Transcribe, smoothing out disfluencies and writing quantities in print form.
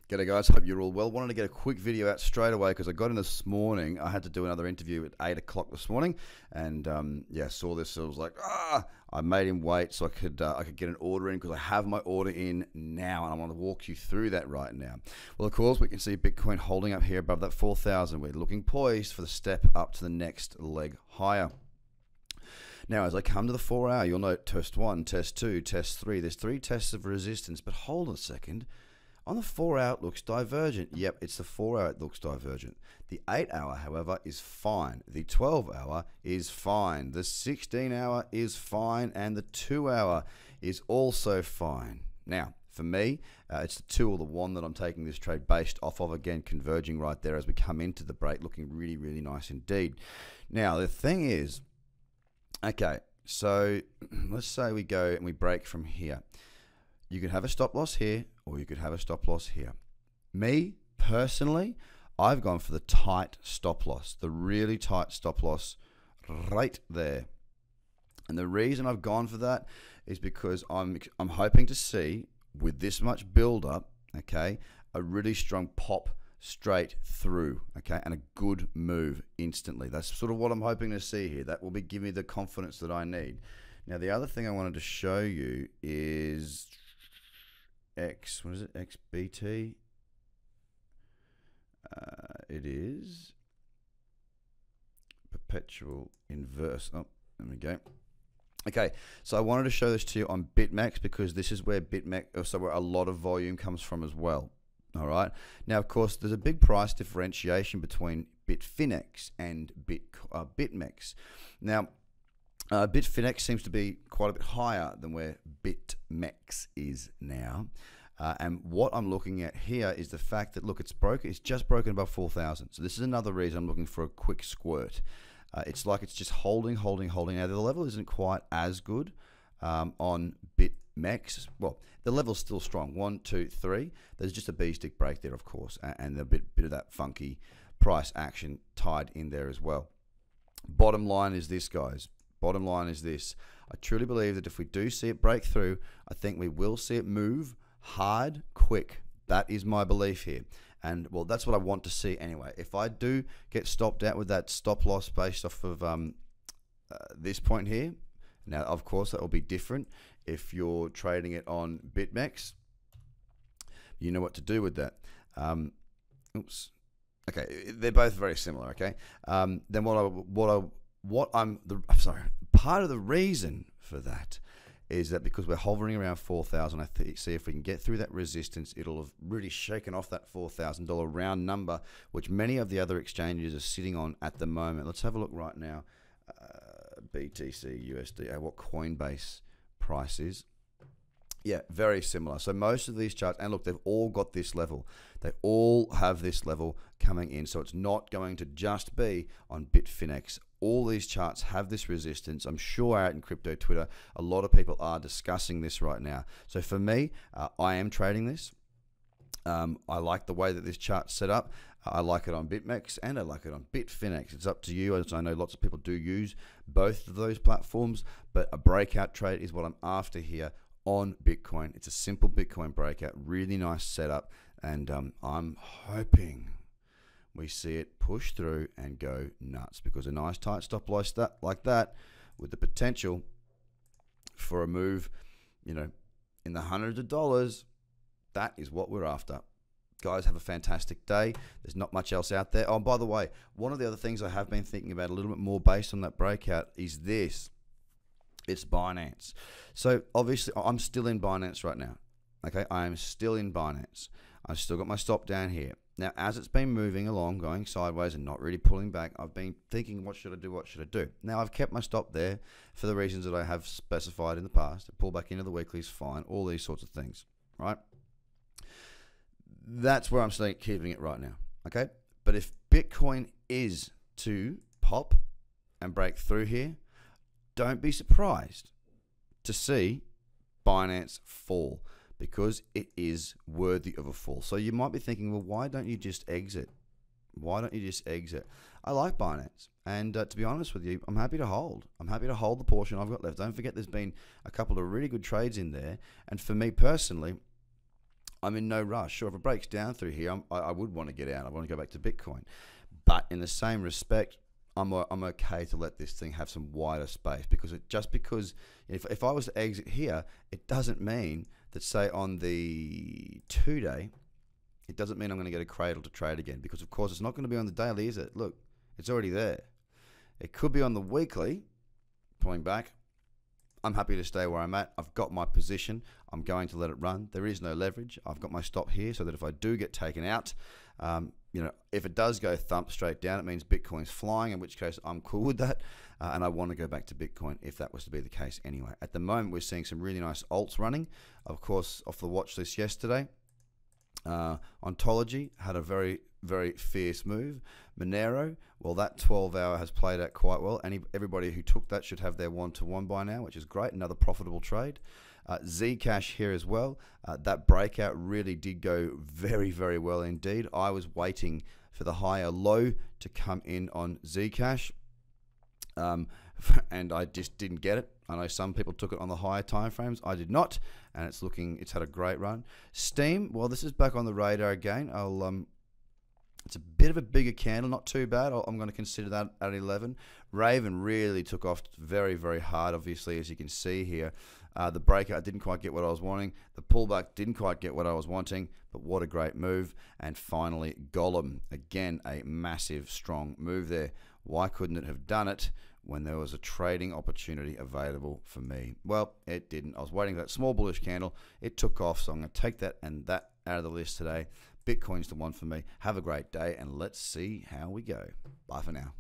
G'day guys, hope you're all well. Wanted to get a quick video out straight away because I got in this morning. I had to do another interview at 8 o'clock this morning, and yeah, saw this. So I was like, I made him wait so I could get an order in because I have my order in now, and I want to walk you through that right now. Well, of course, we can see Bitcoin holding up here above that 4,000. We're looking poised for the step up to the next leg higher. Now, as I come to the 4 hour, you'll note test 1, test 2, test 3. There's 3 tests of resistance, but hold on a second. On the 4 hour, it looks divergent. Yep, it's the 4 hour it looks divergent. The 8 hour, however, is fine. The 12 hour is fine. The 16 hour is fine. And the 2 hour is also fine. Now, for me, it's the 2 or the 1 that I'm taking this trade based off of. Again, converging right there as we come into the break, looking really, really nice indeed. Now, the thing is, okay, so let's say we go and we break from here. You could have a stop loss here, or you could have a stop loss here. Me, personally, I've gone for the tight stop loss, the really tight stop loss right there. And the reason I've gone for that is because I'm hoping to see, with this much build up, okay, a really strong pop straight through, okay, and a good move instantly. That's sort of what I'm hoping to see here. That will give me the confidence that I need. Now, the other thing I wanted to show you is what is it? XBT. It is perpetual inverse. Oh, there we go. Okay, so I wanted to show this to you on BitMEX because this is where where a lot of volume comes from as well. All right. Now, of course, there's a big price differentiation between Bitfinex and BitMEX. Now, Bitfinex seems to be quite a bit higher than where BitMEX is now. And what I'm looking at here is the fact that, look, it's just broken above 4,000. So this is another reason I'm looking for a quick squirt. It's like it's just holding. Now, the level isn't quite as good on BitMEX. Well, the level's still strong. 1, 2, 3. There's just a B-stick break there, of course, and a bit of that funky price action tied in there as well. Bottom line is this, guys. Bottom line is this. I truly believe that if we do see it break through, I think we will see it move hard, quick. That is my belief here. And, well, that's what I want to see anyway. If I do get stopped out with that stop loss based off of this point here, now, of course, that will be different if you're trading it on BitMEX. You know what to do with that. Oops. Okay, they're both very similar, okay? Then part of the reason for that is that because we're hovering around 4,000, I see if we can get through that resistance, it'll have really shaken off that $4,000 round number, which many of the other exchanges are sitting on at the moment. Let's have a look right now. BTCUSD, what Coinbase price is. Yeah, very similar. So most of these charts, and look, they've all got this level. They all have this level coming in. So it's not going to just be on Bitfinex. All these charts have this resistance. I'm sure out in crypto Twitter, a lot of people are discussing this right now. So for me, I am trading this. I like the way that this chart's set up. I like it on BitMEX and I like it on Bitfinex. It's up to you. As I know lots of people do use both of those platforms, but a breakout trade is what I'm after here on Bitcoin. It's a simple Bitcoin breakout, really nice setup, and I'm hoping we see it push through and go nuts, because a nice tight stop loss like that with the potential for a move, you know, in the hundreds of dollars, that is what we're after. Guys, have a fantastic day. There's not much else out there. Oh, by the way, one of the other things I have been thinking about a little bit more based on that breakout is this. It's Binance. So obviously I'm still in Binance right now. Okay, I am still in Binance. I've still got my stop down here. Now, as it's been moving along, going sideways and not really pulling back, I've been thinking, what should I do? What should I do? Now, I've kept my stop there for the reasons that I have specified in the past. Pull back into the weekly is fine. All these sorts of things, right? That's where I'm still keeping it right now. Okay, but if Bitcoin is to pop and break through here, don't be surprised to see Binance fall, because it is worthy of a fall. So you might be thinking, well, why don't you just exit? Why don't you just exit? I like Binance, and to be honest with you, I'm happy to hold. I'm happy to hold the portion I've got left. Don't forget, there's been a couple of really good trades in there, and for me personally, I'm in no rush. Sure, if it breaks down through here, I would want to get out. I want to go back to Bitcoin. But in the same respect, I'm okay to let this thing have some wider space, because because if I was to exit here, it doesn't mean that, say, on the 2-day, it doesn't mean I'm going to get a cradle to trade again, because of course it's not going to be on the daily, is it? Look, it's already there. It could be on the weekly, pulling back. I'm happy to stay where I'm at. I've got my position. I'm going to let it run. There is no leverage. I've got my stop here so that if I do get taken out, if it does go thump straight down, it means Bitcoin's flying, in which case I'm cool with that. And I want to go back to Bitcoin if that was to be the case anyway. At the moment, we're seeing some really nice alts running. Of course, off the watch list yesterday, Ontology had a very, very fierce move. Monero, well, that 12-hour has played out quite well. Everybody who took that should have their 1-to-1 by now, which is great. Another profitable trade. Zcash here as well. That breakout really did go very, very well indeed. I was waiting for the higher low to come in on Zcash, and I just didn't get it. I know some people took it on the higher time frames. I did not, and it's had a great run. Steam, well, this is back on the radar again. It's a bit of a bigger candle, not too bad. I'm going to consider that at 11. Raven really took off very, very hard, obviously, as you can see here. The breakout didn't quite get what I was wanting. The pullback didn't quite get what I was wanting, but what a great move. And finally, Golem, again, a massive, strong move there. Why couldn't it have done it when there was a trading opportunity available for me? Well, it didn't. I was waiting for that small bullish candle. It took off, so I'm going to take that and that out of the list today. Bitcoin's the one for me. Have a great day, and let's see how we go. Bye for now.